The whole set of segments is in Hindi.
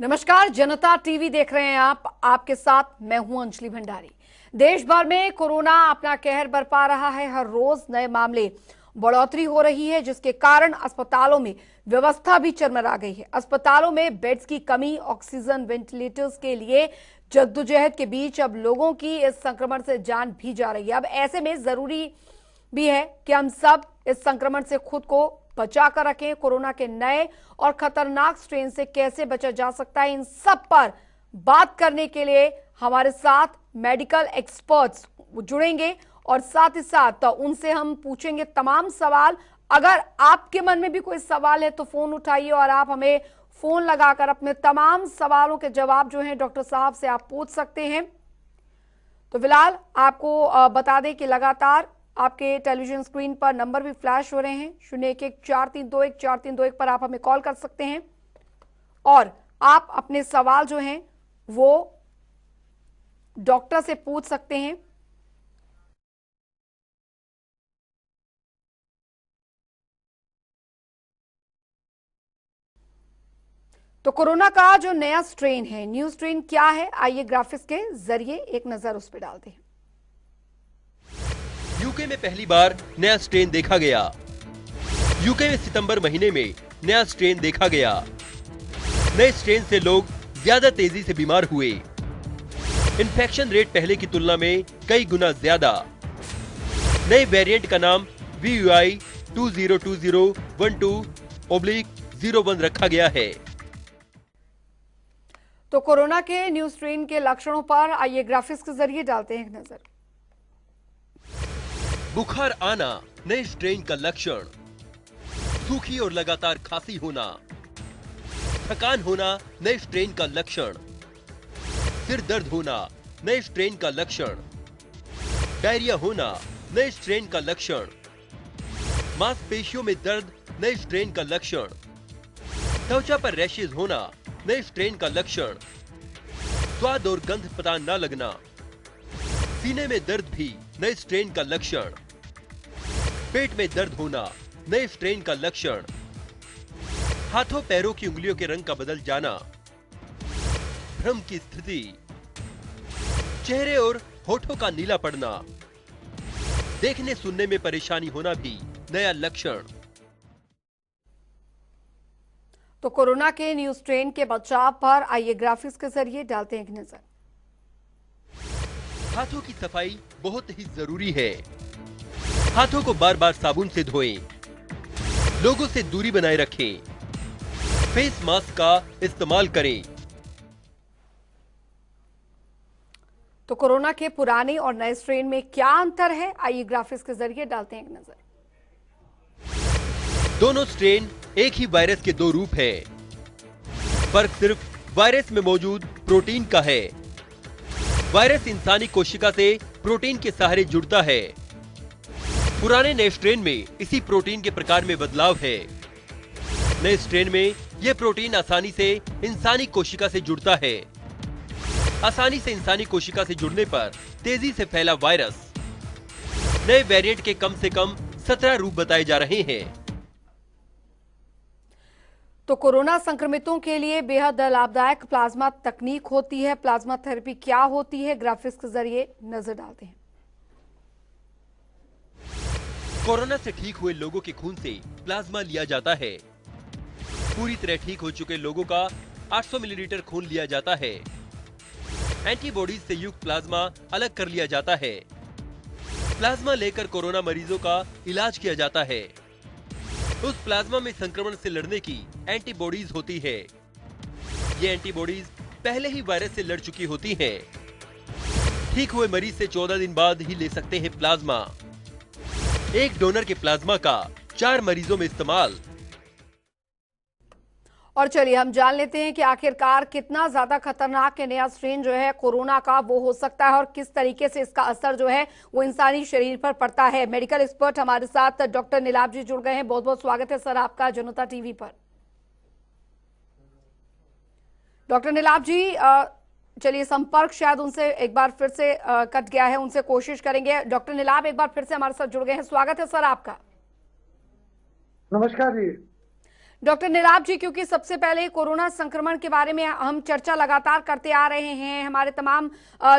नमस्कार, जनता टीवी देख रहे हैं आप। आपके साथ मैं हूं अंजलि भंडारी। देश भर में कोरोना अपना कहर बरपा रहा है। हर रोज नए मामले बढ़ोतरी हो रही है, जिसके कारण अस्पतालों में व्यवस्था भी चरमरा गई है। अस्पतालों में बेड्स की कमी, ऑक्सीजन, वेंटिलेटर्स के लिए जद्दोजहद के बीच अब लोगों की इस संक्रमण से जान भी जा रही है। अब ऐसे में जरूरी भी है कि हम सब इस संक्रमण से खुद को बचा कर रखें। कोरोना के नए और खतरनाक स्ट्रेन से कैसे बचा जा सकता है, इन सब पर बात करने के लिए हमारे साथ मेडिकल एक्सपर्ट्स जुड़ेंगे और साथ ही साथ उनसे हम पूछेंगे तमाम सवाल। अगर आपके मन में भी कोई सवाल है तो फोन उठाइए और आप हमें फोन लगाकर अपने तमाम सवालों के जवाब जो हैं डॉक्टर साहब से आप पूछ सकते हैं। तो फिलहाल आपको बता दें कि लगातार आपके टेलीविजन स्क्रीन पर नंबर भी फ्लैश हो रहे हैं। 0114321432 पर आप हमें कॉल कर सकते हैं और आप अपने सवाल जो हैं वो डॉक्टर से पूछ सकते हैं। तो कोरोना का जो नया स्ट्रेन है, न्यू स्ट्रेन क्या है, आइए ग्राफिक्स के जरिए एक नजर उस पर डालते हैं। यूके में पहली बार नया स्ट्रेन देखा गया। यूके में सितंबर महीने में नया स्ट्रेन देखा गया। नए स्ट्रेन से लोग ज्यादा तेजी से बीमार हुए। इन्फेक्शन रेट पहले की तुलना में कई गुना ज्यादा। नए वेरिएंट का नाम VUI 202012/01 रखा गया है। तो कोरोना के न्यू स्ट्रेन के लक्षणों पर आइए ग्राफिक्स के जरिए डालते हैं एक नजर। बुखार आना नए स्ट्रेन का लक्षण। सूखी और लगातार खांसी होना। थकान होना नए स्ट्रेन का लक्षण। सिर दर्द होना नए स्ट्रेन का लक्षण। डायरिया होना नए स्ट्रेन का लक्षण। मांसपेशियों में दर्द नए स्ट्रेन का लक्षण। त्वचा पर रैशेज होना नए स्ट्रेन का लक्षण। स्वाद और गंध पता न लगना। सीने में दर्द भी नए स्ट्रेन का लक्षण। पेट में दर्द होना नए स्ट्रेन का लक्षण। हाथों पैरों की उंगलियों के रंग का बदल जाना। भ्रम की स्थिति। चेहरे और होठों का नीला पड़ना। देखने सुनने में परेशानी होना भी नया लक्षण। तो कोरोना के न्यू स्ट्रेन के बचाव पर आइए ग्राफिक्स के जरिए डालते हैं एक नजर। हाथों की सफाई बहुत ही जरूरी है। हाथों को बार बार साबुन से धोएं। लोगों से दूरी बनाए रखें। फेस मास्क का इस्तेमाल करें। तो कोरोना के पुराने और नए स्ट्रेन में क्या अंतर है, आइए ग्राफिक्स के जरिए डालते हैं एक नजर। दोनों स्ट्रेन एक ही वायरस के दो रूप हैं। फर्क सिर्फ वायरस में मौजूद प्रोटीन का है। वायरस इंसानी कोशिका से प्रोटीन के सहारे जुड़ता है। पुराने नए स्ट्रेन में इसी प्रोटीन के प्रकार में बदलाव है। नए स्ट्रेन में यह प्रोटीन आसानी से इंसानी कोशिका से जुड़ता है। आसानी से इंसानी कोशिका से जुड़ने पर तेजी से फैला वायरस। नए वेरिएंट के कम से कम 17 रूप बताए जा रहे हैं। तो कोरोना संक्रमितों के लिए बेहद लाभदायक प्लाज्मा तकनीक होती है। प्लाज्मा थेरेपी क्या होती है, ग्राफिक्स के जरिए नजर डालते हैं। कोरोना से ठीक हुए लोगों के खून से प्लाज्मा लिया जाता है। पूरी तरह ठीक हो चुके लोगों का 800 मिलीलीटर खून लिया जाता है। एंटीबॉडीज से युक्त प्लाज्मा अलग कर लिया जाता है। प्लाज्मा लेकर कोरोना मरीजों का इलाज किया जाता है। उस प्लाज्मा में संक्रमण से लड़ने की एंटीबॉडीज होती है। ये एंटीबॉडीज पहले ही वायरस से लड़ चुकी होती हैं। ठीक हुए मरीज से 14 दिन बाद ही ले सकते हैं प्लाज्मा। एक डोनर के प्लाज्मा का 4 मरीजों में इस्तेमाल। और चलिए हम जान लेते हैं कि आखिरकार कितना ज्यादा खतरनाक है नया स्ट्रेन जो है कोरोना का वो हो सकता है और किस तरीके से इसका असर जो है वो इंसानी शरीर पर पड़ता है। मेडिकल एक्सपर्ट हमारे साथ डॉक्टर नीलाभ जी जुड़ गए हैं। बहुत बहुत स्वागत है सर आपका जनता टीवी पर। डॉक्टर नीलाभ जी, चलिए संपर्क शायद उनसे एक बार फिर से कट गया है, उनसे कोशिश करेंगे। डॉक्टर नीलाभ एक बार फिर से हमारे साथ जुड़ गए हैं, स्वागत है सर आपका। नमस्कार जी। डॉक्टर नीलाभ जी, क्योंकि सबसे पहले कोरोना संक्रमण के बारे में हम चर्चा लगातार करते आ रहे हैं, हमारे तमाम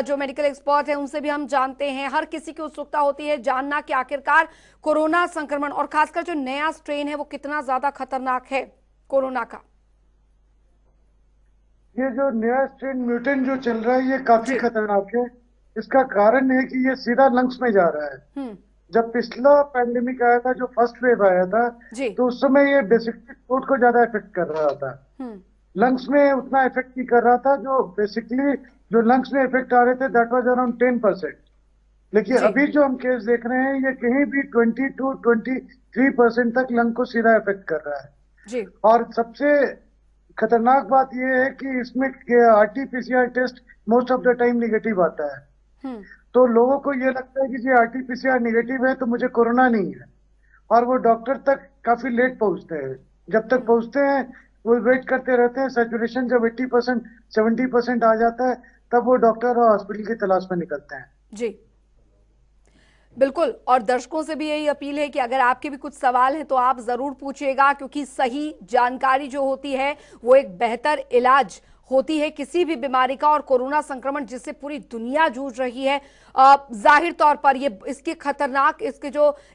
जो मेडिकल एक्सपर्ट हैं उनसे भी हम जानते हैं, हर किसी की उत्सुकता होती है जानना कि आखिरकार कोरोना संक्रमण और खासकर जो नया स्ट्रेन है वो कितना ज्यादा खतरनाक है कोरोना का। ये जो नया स्ट्रेन म्यूटेंट जो चल रहा है ये काफी खतरनाक है। इसका कारण है कि ये सीधा लंग्स में जा रहा है। जब पिछला पैंडेमिक आया था, जो फर्स्ट वेव आया था, तो उस समय ये बेसिकली थ्रोट को ज्यादा इफेक्ट कर रहा था, लंग्स में उतना इफेक्ट नहीं कर रहा था। जो बेसिकली जो लंग्स में इफेक्ट आ रहे थे दैट वाज अराउंड 10%। लेकिन अभी जो हम केस देख रहे हैं ये कहीं भी 20 to 23% तक लंग को सीधा इफेक्ट कर रहा है। और सबसे खतरनाक बात यह है कि इसमें RTPCR test most of the time negative आता है। तो लोगों को ये लगता है कि जी आरटीपीसीआर निगेटिव है तो मुझे कोरोना नहीं है, और वो डॉक्टर तक काफी लेट पहुंचते हैं। जब तक पहुंचते हैं वो वेट करते रहते हैं। सैचुरेशन जब 80% 70% आ जाता है तब वो डॉक्टर और हॉस्पिटल की तलाश में निकलते हैं। जी बिल्कुल, और दर्शकों से भी यही अपील है कि अगर आपके भी कुछ सवाल हैं तो आप जरूर पूछिएगा, क्योंकि सही जानकारी जो होती है वो एक बेहतर इलाज होती है किसी भी बीमारी का। और कोरोना संक्रमण जिससे पूरी दुनिया जूझ रही है, जाहिर तौर पर ये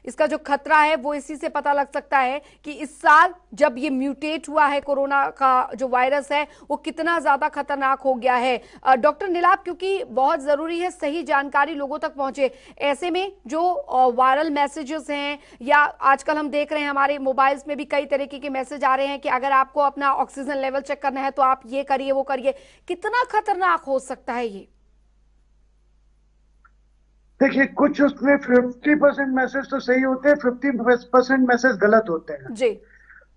इसका जो खतरा है वो इसी से पता लग सकता है कि इस साल जब ये म्यूटेट हुआ है कोरोना का जो वायरस है वो कितना ज्यादा खतरनाक हो गया है। डॉक्टर नीलाभ, क्योंकि बहुत जरूरी है सही जानकारी लोगों तक पहुंचे, ऐसे में जो वायरल मैसेजेस हैं या आजकल हम देख रहे हैं हमारे मोबाइल्स में भी कई तरीके के मैसेज आ रहे हैं कि अगर आपको अपना ऑक्सीजन लेवल चेक करना है तो आप ये करिए वो करिए, कितना खतरनाक हो सकता है ये? देखिए, कुछ उसमें 50% मैसेज तो सही होते हैं, 50% मैसेज गलत होते हैं जी।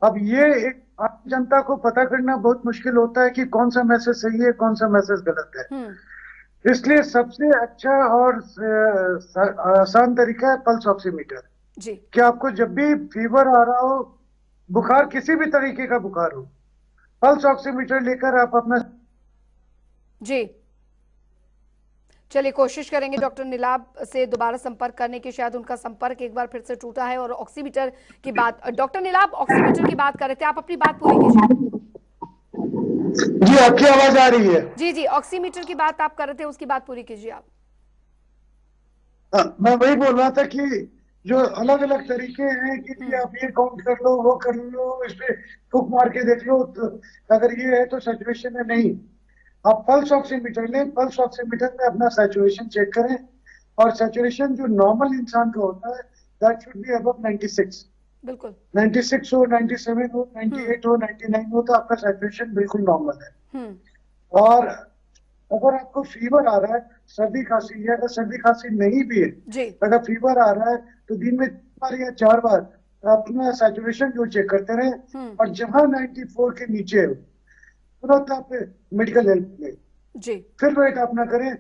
अब ये एक आम जनता को पता करना बहुत मुश्किल होता है कि कौन सा मैसेज सही है कौन सा मैसेज गलत है। इसलिए सबसे अच्छा और आसान तरीका है पल्स ऑक्सीमीटर जी। कि आपको जब भी फीवर आ रहा हो, बुखार किसी भी तरीके का बुखार हो, पल्स ऑक्सीमीटर लेकर आप अपना जी। चलिए कोशिश करेंगे डॉक्टर नीलाभ से दोबारा संपर्क करने की, शायद उनका संपर्क एक बार फिर से टूटा है। और ऑक्सीमीटर की बात, डॉक्टर नीलाभ ऑक्सीमीटर की बात कर रहे थे, आप अपनी बात पूरी कीजिए। जी, आपकी आवाज आ रही है? जी जी, ऑक्सीमीटर की बात आप कर रहे थे, उसकी बात पूरी कीजिए आप। मैं वही बोल रहा था कि जो अलग अलग तरीके हैं कि आप ये काउंट कर लो वो कर लो, इस पे फूक मार के देख लो, तो अगर ये है तो सैचुरेशन है। नहीं, आप पल्स ऑक्सीमीटर लें, पल्स ऑक्सीमीटर में अपना सैचुरेशन चेक करें, और सैचुरेशन जो नॉर्मल इंसान का होता है दैट शुड बी अबव 96। बिल्कुल 96 हो, 97 हो, 98 हो, 99 हो तो आपका सैचुरेशन बिल्कुल नॉर्मल है। और अगर आपको फीवर आ रहा है, सर्दी खांसी है, अगर सर्दी खांसी नहीं भी है, अगर फीवर आ रहा है तो दिन में 3 बार या 4 बार अपना सैचुरेशन जो चेक करते रहे, और जहां 94 के नीचे हो तुरंत आप मेडिकल हेल्प लें जी। फिर वेट आप ना करें,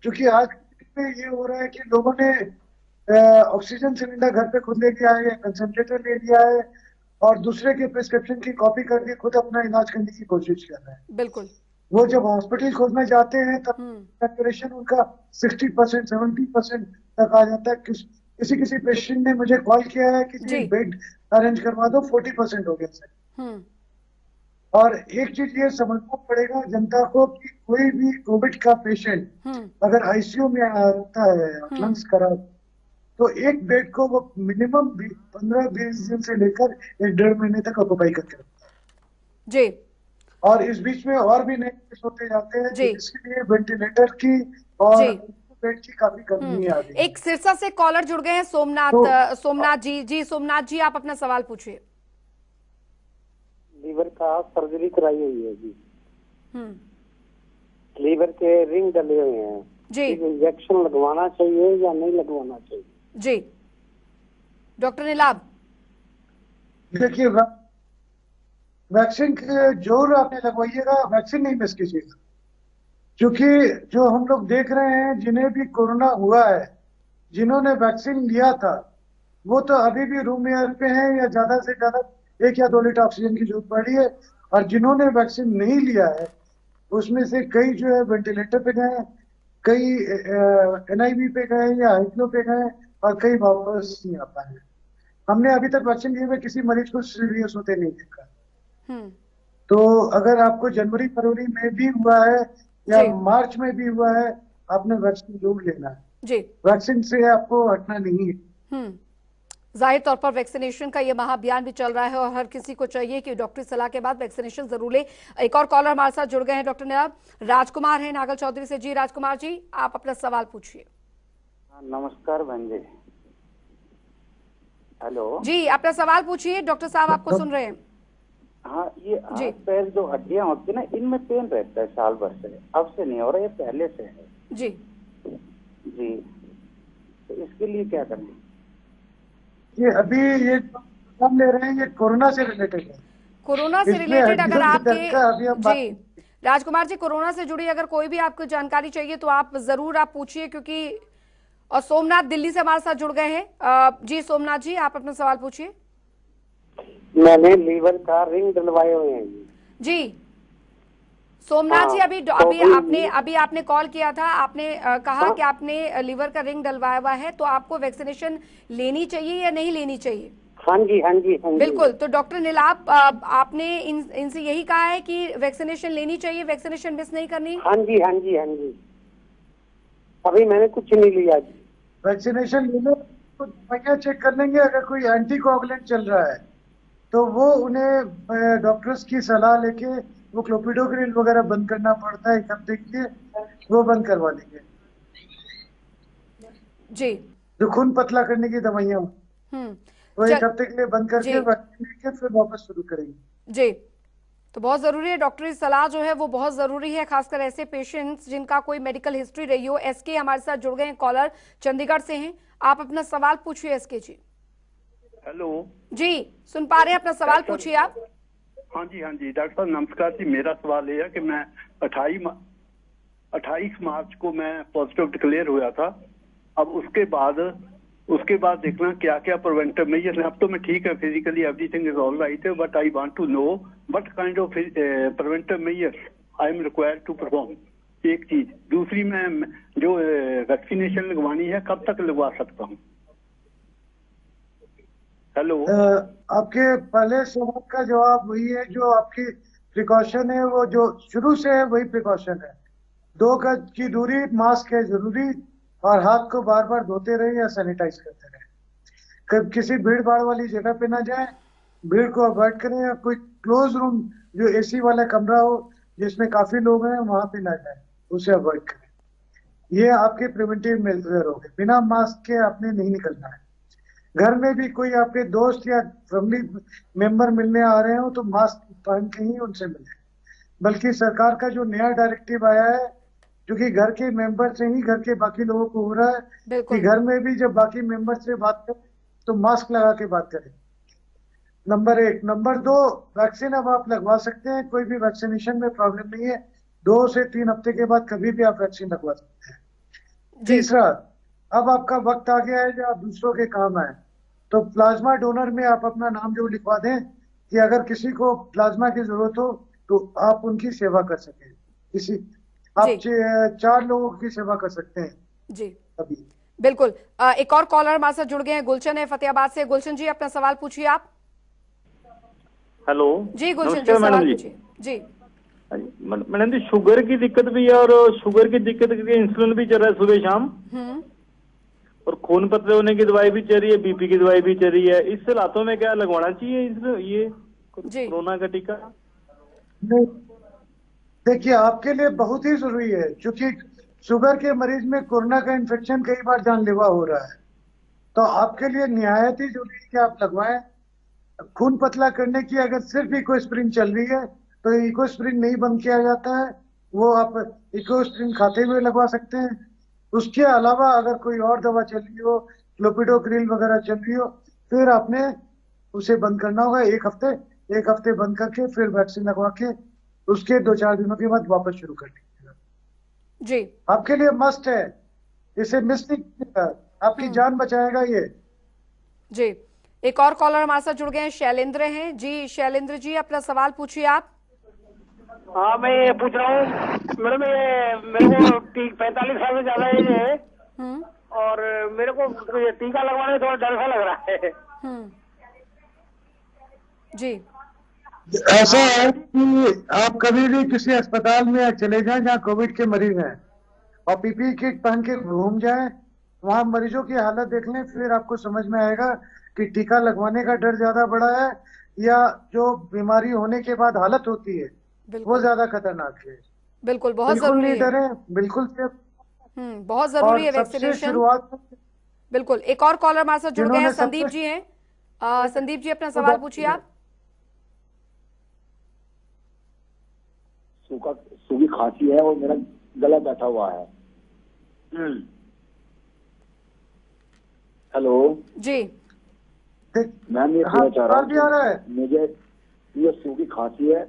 क्योंकि आज में ये हो रहा है कि लोगों ने ऑक्सीजन सिलेंडर घर पे खुद ले लिया है, कंसंट्रेटर ले लिया है, और दूसरे के प्रिस्क्रिप्शन की कॉपी करके खुद अपना इलाज करने की कोशिश कर रहे हैं। बिल्कुल, वो जब हॉस्पिटल खोलने जाते हैं तब सैचुरेशन उनका 60% 70% तक आ जाता है। किसी पेशेंट ने मुझे कॉल किया है कि बेड अरेंज करवा दो, 40% हो गया सर। और एक चीज ये समझना पड़ेगा जनता को कि कोई भी कोविड का पेशेंट अगर आईसीयू में आता है लंग्स खराब, तो एक बेड को वो मिनिमम 15-20 दिन से लेकर 1-1.5 महीने तक ऑक्यूपाई करके रखता है जी। और इस बीच में और भी नए केस होते जाते हैं, इसलिए वेंटिलेटर की और बेड की काफी कमी आ रही है। एक सिरसा से कॉलर जुड़ गए हैं, सोमनाथ जी। जी सोमनाथ जी, आप अपना सवाल पूछिए। लीवर का सर्जरी कराई हुई है जी। लीवर के रिंग डले हुए हैं जी। इंजेक्शन लगवाना चाहिए या नहीं लगवाना चाहिए जी? डॉक्टर नीलाभ, देखिए वैक्सीन जोर आपने लगवाइएगा, वैक्सीन नहीं मिस कीजिएगा, क्योंकि जो हम लोग देख रहे हैं जिन्हें भी कोरोना हुआ है, जिन्होंने वैक्सीन लिया था वो तो अभी भी रूम एयर पे हैं या ज्यादा से ज्यादा 1 या 2 लीटर ऑक्सीजन की जरूरत पड़ी है, और जिन्होंने वैक्सीन नहीं लिया है उसमें से कई जो है वेंटिलेटर पे गए, कई NIV पे गए या हाइफ्लो पे गए, और कई वापस नहीं आ पाए। हमने अभी तक वैक्सीन लिए हुए किसी मरीज को सीरियस होते नहीं देखा। तो अगर आपको जनवरी फरवरी में भी हुआ है या जी। मार्च में भी हुआ है, आपने वैक्सीन जरूर लेना है। जी। वैक्सीन से आपको हटना नहीं है। जाहिर तौर पर वैक्सीनेशन का ये महाअभियान भी चल रहा है और हर किसी को चाहिए कि डॉक्टरी सलाह के बाद वैक्सीनेशन जरूर ले। एक और कॉलर हमारे साथ जुड़ गए हैं डॉक्टर निलाब, राजकुमार हैं नागल चौधरी से। जी राजकुमार जी, आप अपना सवाल पूछिए। नमस्कार बहन जी। हेलो जी, अपना सवाल पूछिए, डॉक्टर साहब आपको सुन रहे हैं। हाँ, ये जी। हाथ पैर जो हड्डियां होती है ना, इनमें पेन रहता है साल भर से, अब से नहीं हो रहा, ये पहले से है। जी जी, तो इसके लिए क्या करना? ये अभी ये हम ले रहे हैं, ये कोरोना से रिलेटेड है। कोरोना से इसमें रिलेटेड अगर हड्डियों के दर्द का अभी आपके हम बात जी राजकुमार जी, कोरोना से जुड़ी अगर कोई भी आपको जानकारी चाहिए तो आप जरूर आप पूछिए, क्योंकि और सोमनाथ दिल्ली से हमारे साथ जुड़ गए हैं। जी सोमनाथ जी, आप अपना सवाल पूछिए। मैंने लीवर का रिंग डलवाए हुए हैं जी सोमनाथ जी, अभी आपने कॉल किया था, आपने कहा कि आपने लीवर का रिंग डलवाया हुआ है, तो आपको वैक्सीनेशन लेनी चाहिए या नहीं लेनी चाहिए? हाँ जी, हाँ जी, हाँ जी। बिल्कुल, तो डॉक्टर निलाब, आपने इनसे यही कहा है कि वैक्सीनेशन लेनी चाहिए, वैक्सीनेशन मिस नहीं करनी? हाँ जी, हाँ जी, हाँ जी। अभी मैंने कुछ नहीं लिया जी। वैक्सीनेशन ले लो, तो दवाइयाँ चेक कर लेंगे। अगर कोई एंटीकोगुलेंट चल रहा है तो वो उन्हें डॉक्टर्स की सलाह लेके वो क्लोपिडोग्रिल वगैरह बंद करना पड़ता है 1 हफ्ते के लिए, वो बंद करवा देंगे। जी। जो खून पतला करने की दवाइयाँ वो 1 हफ्ते के लिए बंद करके वैक्सीन लेके फिर वापस शुरू करेंगे। जी, तो बहुत जरूरी है, डॉक्टरी सलाह जो है वो बहुत जरूरी है, खासकर ऐसे पेशेंट्स जिनका कोई मेडिकल हिस्ट्री रही हो। एसके हमारे साथ जुड़ गए हैं, कॉलर चंडीगढ़ से हैं, आप अपना सवाल पूछिए एसके जी। हेलो जी, सुन पा रहे हैं, अपना सवाल पूछिए आप। हाँ जी, हाँ जी डॉक्टर साहब नमस्कार जी। मेरा सवाल ये है कि मैं 28 मार्च को मैं पॉजिटिव डिक्लेयर हुआ था। अब उसके बाद देखना क्या क्या प्रिवेंटिव मेजर्स हैं। अब तो मैं ठीक है, physically everything is all right है, but I want to know what kind of preventive measures I am required to perform. एक चीज, दूसरी, मैं जो वैक्सीनेशन लगवानी है कब तक लगवा सकता हूँ? हेलो, आपके पहले सवाल का जवाब वही है, जो आपकी प्रिकॉशन है वो जो शुरू से है वही प्रिकॉशन है। 2 गज की दूरी, मास्क है जरूरी, और हाथ को बार बार धोते रहे या सैनिटाइज करते रहे। किसी भीड़ भाड़ वाली जगह पे ना जाए, भीड़ को अवॉइड करें, या कोई क्लोज रूम जो एसी वाला कमरा हो जिसमें काफी लोग हैं वहां पे ना जाए, उसे अवॉइड करें। ये आपके प्रिवेंटिव मेजर हो गए। बिना मास्क के आपने नहीं निकलना है। घर में भी कोई आपके दोस्त या फैमिली मेंबर मिलने आ रहे हो तो मास्क पहन के ही उनसे मिले। बल्कि सरकार का जो नया डायरेक्टिव आया है, जो कि घर के मेंबर से ही घर के बाकी लोगों को हो रहा है, कि घर में भी जब बाकी मेंबर से बात करें तो मास्क लगा के बात करें। नंबर 1। नंबर 2, वैक्सीन अब आप लगवा सकते हैं, कोई भी वैक्सीनेशन में प्रॉब्लम नहीं है। 2 से 3 हफ्ते के बाद कभी भी आप वैक्सीन लगवा सकते हैं। तीसरा, अब आपका वक्त आ गया है जो आप दूसरों के काम आए, तो प्लाज्मा डोनर में आप अपना नाम जो लिखवा दें कि अगर किसी को प्लाज्मा की जरूरत हो तो आप उनकी सेवा कर सकें। आप 4 लोगों की सेवा कर सकते हैं जी अभी। बिल्कुल। एक और कॉलर हमारे साथ जुड़ गए हैं, गुलशन है फतेहाबाद से। गुलशन जी, अपना सवाल पूछिए आप। हेलो जी गुलशन जी, सवाल पूछिए। जी मैडम जी, शुगर की दिक्कत भी है, और शुगर की दिक्कत के लिए इंसुलिन भी चल रहा है सुबह शाम, और खून पतले होने की दवाई भी चल रही है, बीपी की दवाई भी चल रही है। इस हालातों में क्या लगवाना चाहिए ये कोरोना का टीका? देखिए, आपके लिए बहुत ही जरूरी है, क्योंकि शुगर के मरीज में कोरोना का इन्फेक्शन कई बार जानलेवा हो रहा है। तो आपके लिए निहायत ही जरूरी है कि आप लगवाएं। खून पतला करने की अगर सिर्फ इकोस्प्रिन चल रही है तो इकोस्प्रिन नहीं बंद किया जाता है, वो आप इकोस्प्रिन खाते हुए लगवा सकते हैं। उसके अलावा अगर कोई और दवा चल रही हो, क्लोपिडोग्रिल वगैरह चल रही हो, फिर आपने उसे बंद करना होगा। 1 हफ्ते बंद करके फिर वैक्सीन लगवा के उसके 2-4 दिनों के बाद वापस शुरू कर दीजिएगा। जी, आपके लिए मस्ट है, इसे मिस नहीं कीजिएगा, आपकी जान बचाएगा ये। जी, एक और कॉलर हमारे साथ जुड़ गए हैं, शैलेंद्र हैं। जी शैलेंद्र जी, अपना सवाल पूछिए आप। हाँ, मैं ये पूछ रहा हूँ मैडम, मेरे को 45 साल से ज्यादा एज है, और मेरे को ये टीका लगवाने में थोड़ा डर सा लग रहा है। जी ऐसा है कि आप कभी भी किसी अस्पताल में चले जाएं जहां कोविड के मरीज हैं और पीपीई किट पहन के घूम जाएं, वहां मरीजों की हालत देख लें, फिर आपको समझ में आएगा कि टीका लगवाने का डर ज्यादा बड़ा है या जो बीमारी होने के बाद हालत होती है वो बिल्कुल ज्यादा खतरनाक है। बिल्कुल, बहुत बिल्कुल जरूरी नहीं है। डरे, बिल्कुल सेफ। बहुत जरूरी है और सबसे वैक्सीनेशन। शुरुआत में बिल्कुल, एक और कॉलर हमारे साथ जुड़ गए हैं, जिन्होंने संदीप सबसे जी हैं। संदीप जी, अपना सवाल पूछिए आप। सूखी खांसी है और मेरा गला बैठा हुआ है। हेलो जी मैम, ये हाँ, पूछना चाह रहा बुखार भी आ रहा है? हूँ, मुझे ये सूखी खांसी है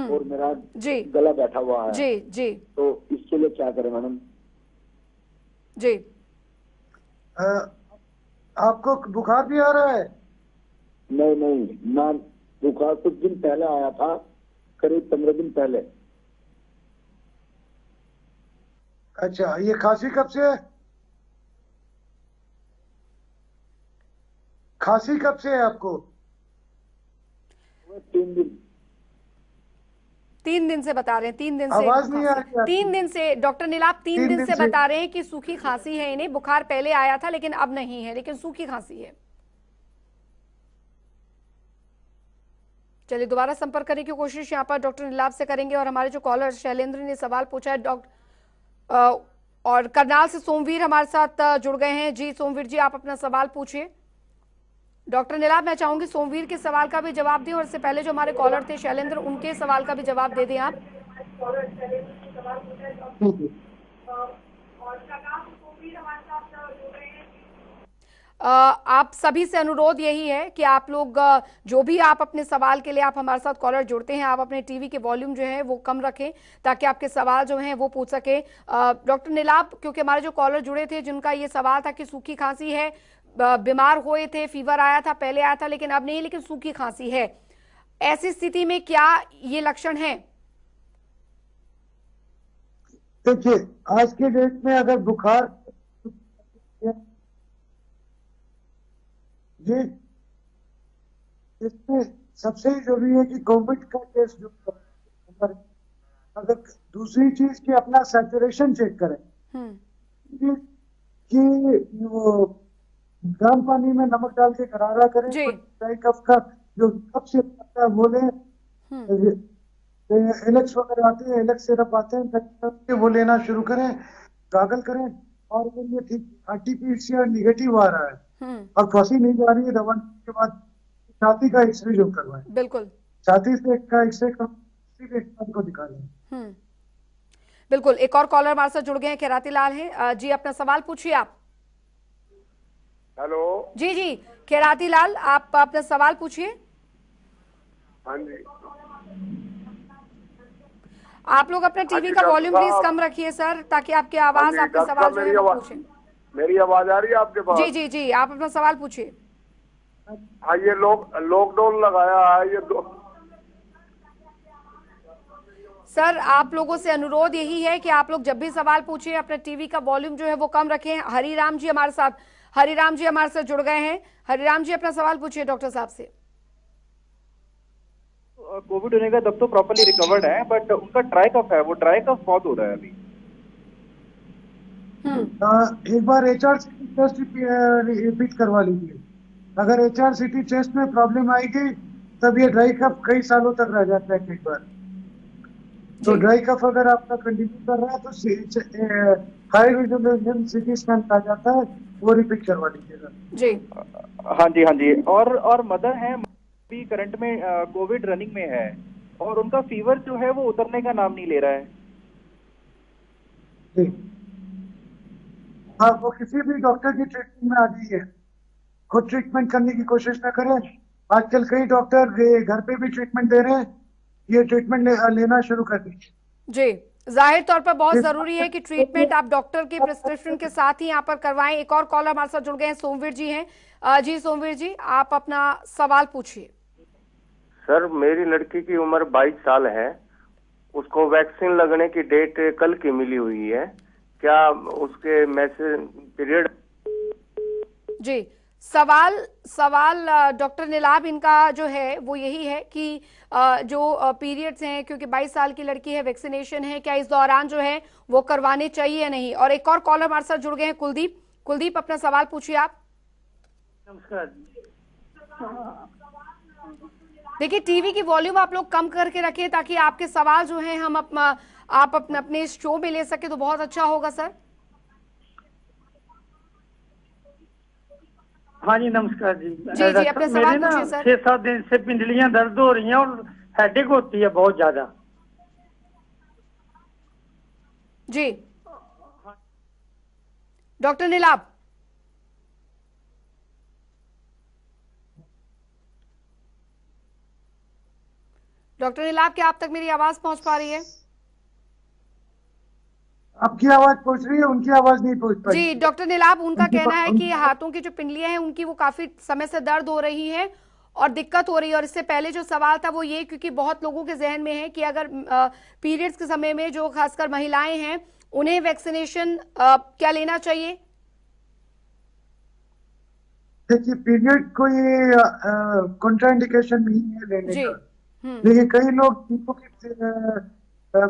और मेरा जी गला बैठा हुआ है। जी जी तो इसके लिए क्या करें मैडम? जी। आपको बुखार भी आ रहा है? नहीं नहीं, ना बुखार कुछ दिन पहले आया था, करीब 15 दिन पहले। अच्छा, ये खांसी कब से है? खांसी कब से है आपको? 3 दिन। 3 दिन से बता रहे हैं, 3 दिन से आवाज नहीं आ खांसी। रही आपकी। 3 दिन से डॉक्टर नीलाभ 3 3 दिन दिन से बता रहे हैं कि सूखी खांसी है इन्हें। बुखार पहले आया था लेकिन अब नहीं है, लेकिन सूखी खांसी है। चलिए दोबारा संपर्क करने की कोशिश यहाँ पर डॉक्टर नीलाभ से करेंगे। और हमारे जो कॉलर शैलेंद्र ने सवाल पूछा है और करनाल से सोमवीर हमारे साथ जुड़ गए हैं। जी सोमवीर जी, आप अपना सवाल पूछिए। डॉक्टर नीलाभ, मैं चाहूंगी सोमवीर के सवाल का भी जवाब दें और इससे पहले जो हमारे कॉलर थे शैलेंद्र, उनके सवाल का भी जवाब दे दें आप। आप सभी से अनुरोध यही है कि आप लोग जो भी आप अपने सवाल के लिए आप हमारे साथ कॉलर जुड़ते हैं, आप अपने टीवी के वॉल्यूम जो है वो कम रखें ताकि आपके सवाल जो हैं वो पूछ सके। डॉक्टर नीलाभ, क्योंकि हमारे जो कॉलर जुड़े थे जिनका ये सवाल था कि सूखी खांसी है, बीमार हुए थे, फीवर आया था, पहले आया था लेकिन अब नहीं, लेकिन सूखी खांसी है, ऐसी स्थिति में क्या ये लक्षण है? देखिए, आज के डेट में अगर बुखार जी, इसमें सबसे जरूरी है कि कोविड का टेस्ट जो करें। अगर दूसरी चीज की अपना सैचुरेशन चेक करें कि वो गर्म पानी में नमक डाल के गरारा करें, ड्राई कफ का जो कफ से वो लें, एलेक्स वगैरह आते हैं, एलेक्स सिरप आते हैं, वो लेना शुरू करें, गागल करें। और ये ठीक आरटीपीसीआर निगेटिव आ रहा है और खांसी नहीं जा रही है, दवा के बाद छाती का एक्सरे जो करवाएं, बिल्कुल छाती से का एक्सरे को दिखा लें। बिल्कुल। एक और कॉलर हमारे साथ जुड़ गए हैं, खैराती लाल हैं। जी, अपना सवाल पूछिए आप। हेलो जी जी, खैराती लाल, आप अपना सवाल पूछिए। हाँ जी, आप लोग अपना टीवी का वॉल्यूम प्लीज कम रखिए सर, ताकि आपकी आवाज, आपके सवाल जो है वो पूछें। मेरी आवाज आ रही है आपके पास? जी जी जी, आप अपना सवाल पूछिए। हाँ, ये लॉकडाउन लगाया है ये सर, आप लोगों से अनुरोध यही है कि आप लोग जब भी सवाल पूछिए अपने टीवी का वॉल्यूम जो है वो कम रखें। हरिराम जी हमारे साथ जुड़ गए हैं। हरिराम जी, अपना सवाल पूछिए डॉक्टर साहब से। कोविड होने का तब तो प्रॉपर्ली रिकवर्ड है, बट उनका ड्राई कफ है, वो ड्राई कफ बहुत हो रहा है अभी। एक बार HRCT टेस्ट रिपीट करवा लीजिए। अगर HRCT टेस्ट में प्रॉब्लम आएगी तब ये ड्राई कफ कई सालों तक रह जाता है कई बार। तो ड्राई कफ अगर आपका कंटिन्यू कर रहा है तो हाई रेजोल्यूशन सीटी स्कैन आ जाता है, वो रिपीट करवा लीजिएगा। जी हाँ जी, हाँ जी। और मदर है भी करंट में कोविड रनिंग में है और उनका फीवर जो है वो उतरने का नाम नहीं ले रहा है। हाँ, वो किसी भी डॉक्टर की ट्रीटमेंट में आ गई है, खुद ट्रीटमेंट करने की कोशिश न करें। आजकल कई डॉक्टर घर पे भी ट्रीटमेंट दे रहे हैं, ये ट्रीटमेंट लेना शुरू कर दीजिए। जी, जाहिर तौर पर बहुत जरूरी है कि ट्रीटमेंट आप डॉक्टर के प्रिस्क्रिप्शन के साथ ही यहाँ पर करवाएं। एक और कॉलर हमारे साथ जुड़ गए हैं, सोमवीर जी हैं। जी सोमवीर जी, आप अपना सवाल पूछिए। सर, मेरी लड़की की उम्र 22 साल है, उसको वैक्सीन लगने की डेट कल की मिली हुई है, क्या उसके मैसेज पीरियड? जी, सवाल डॉक्टर नीलाभ इनका जो है वो यही है कि जो पीरियड्स हैं, क्योंकि 22 साल की लड़की है, वैक्सीनेशन है, क्या इस दौरान जो है वो करवाने चाहिए या नहीं। और एक और कॉलर हमारे साथ जुड़ गए हैं, कुलदीप अपना सवाल पूछिए आप। नमस्कार। देखिए, टीवी की वॉल्यूम आप लोग कम करके रखें ताकि आपके सवाल जो हैं हम आप अपने शो में ले सके तो बहुत अच्छा होगा सर। हाँ जी, नमस्कार जी। जी अपने सवाल पूछिए सर। 6-7 दिन से पिंडलियां दर्द हो रही हैं और हेडेक होती है बहुत ज्यादा। जी डॉक्टर नीलाभ। डॉक्टर नीलाभ, क्या आप तक मेरी आवाज पहुंच पा रही है? आपकी आवाज पहुंच रही है, उनकी आवाज नहीं पहुंच पा रही। जी डॉक्टर नीलाभ, उनका कहना है कि हाथों की जो पिंडलियां हैं उनकी वो काफी समय से दर्द हो रही है और दिक्कत हो रही है। और इससे पहले जो सवाल था वो ये, क्योंकि बहुत लोगों के जहन में है कि अगर पीरियड्स के समय में जो खासकर महिलाएं हैं उन्हें वैक्सीनेशन क्या लेना चाहिए? देखिए, पीरियड कोई कॉन्ट्राइंडिकेशन नहीं है लेने का। देखिए, कई लोग जिनको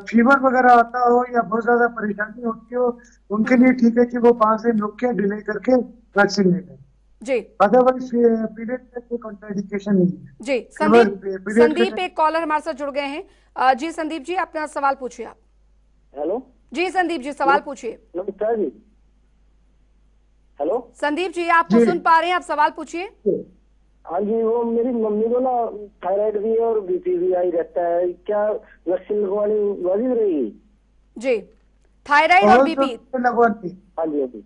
फीवर वगैरह आता हो या बहुत ज्यादा परेशानी होती हो, उनके लिए ठीक है कि वो 5 दिन रुक के डिले करके वैक्सीन ले लें। जी अदरवाइज पीरियड में कोई कॉन्ट्राइंडिकेशन नहीं है। जी संदीप एक कॉलर हमारे साथ जुड़ गए हैं। जी संदीप जी, अपना सवाल पूछिए आप। हेलो जी संदीप जी, सवाल पूछिए। नमस्कार जी। हेलो संदीप जी, आपको सुन पा रहे हैं, आप सवाल पूछिए। हाँ जी, वो मेरी मम्मी को ना थायराइड भी है और बीपी भी आई रहता है, क्या वैक्सीन लगवानी वाजिब रहेगी? जी, थायराइड और बीपी लगवानी। हाँ जी हाँ जी।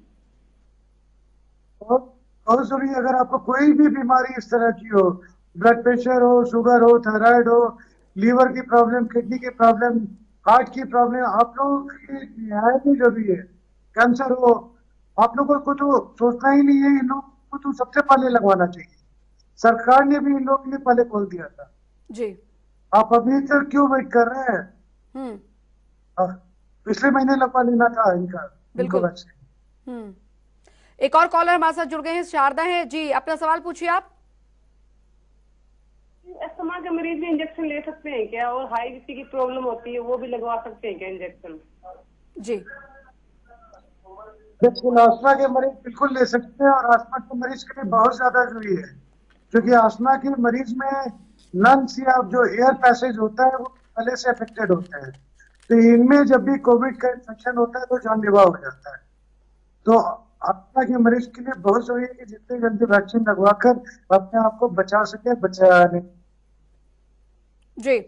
और सॉरी, अगर आपको कोई भी बीमारी इस तरह की हो, ब्लड प्रेशर हो, शुगर हो, थायराइड हो, लीवर की प्रॉब्लम, किडनी की प्रॉब्लम, हार्ट की प्रॉब्लम, आप लोगों की निहायत ही जरूरी है। कैंसर हो, आप लोगों को तो सोचना ही नहीं है, इन लोगों को तो सबसे पहले लगवाना चाहिए। सरकार ने भी इन लोगों के लिए पहले खोल दिया था जी। आप अभी तक क्यों वेट कर रहे हैं? पिछले महीने लगवा लेना था इनका। बिल्कुल। एक और कॉलर हमारे साथ जुड़ गए हैं, शारदा है जी, अपना सवाल पूछिए आप। अस्थमा के मरीज भी इंजेक्शन ले सकते हैं क्या? और हाई बीपी की प्रॉब्लम होती है वो भी लगवा सकते हैं क्या इंजेक्शन? जी बिल्कुल, आस्थमा के मरीज बिल्कुल ले सकते हैं, और आस्थमा के मरीज के लिए बहुत ज्यादा जरूरी है, क्योंकि आस्थमा के मरीज में लंग्स या जो एयर पैसेज होता है वो पहले से अफेक्टेड होता है। तो इनमें जब भी कोविड का इन्फेक्शन होता है तो जानलेवा हो जाता है। तो आस्थमा के मरीज के लिए बहुत जरूरी है कि जितनी जल्दी वैक्सीन लगवाकर अपने आप को बचा सके, बचा लें। जी,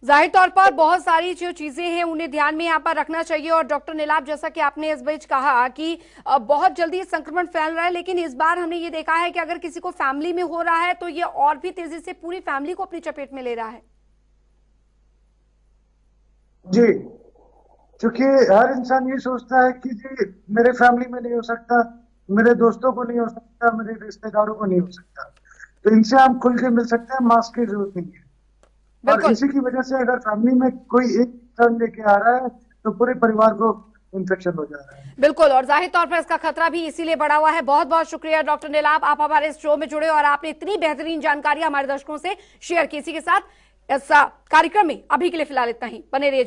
जाहिर तौर पर बहुत सारी जो चीजें हैं उन्हें ध्यान में यहाँ पर रखना चाहिए। और डॉक्टर नीलाभ, जैसा कि आपने इस बीच कहा कि बहुत जल्दी संक्रमण फैल रहा है, लेकिन इस बार हमने ये देखा है कि अगर किसी को फैमिली में हो रहा है तो ये और भी तेजी से पूरी फैमिली को अपनी चपेट में ले रहा है। जी, क्योंकि हर इंसान ये सोचता है कि जी मेरे फैमिली में नहीं हो सकता, मेरे दोस्तों को नहीं हो सकता, मेरे रिश्तेदारों को नहीं हो सकता, तो इनसे हम खुल के मिल सकते हैं, मास्क की जरूरत नहीं है। और इसी की वजह से अगर फैमिली में कोई एक टर्न लेके आ रहा है तो पूरे परिवार को इन्फेक्शन हो जा रहा है। बिल्कुल, और जाहिर तौर पर इसका खतरा भी इसीलिए बढ़ा हुआ है। बहुत बहुत शुक्रिया डॉक्टर नीलाभ, आप हमारे इस शो में जुड़े और आपने इतनी बेहतरीन जानकारी हमारे दर्शकों से शेयर की। इसी के साथ इस कार्यक्रम में अभी के लिए फिलहाल इतना ही। बने रहिए।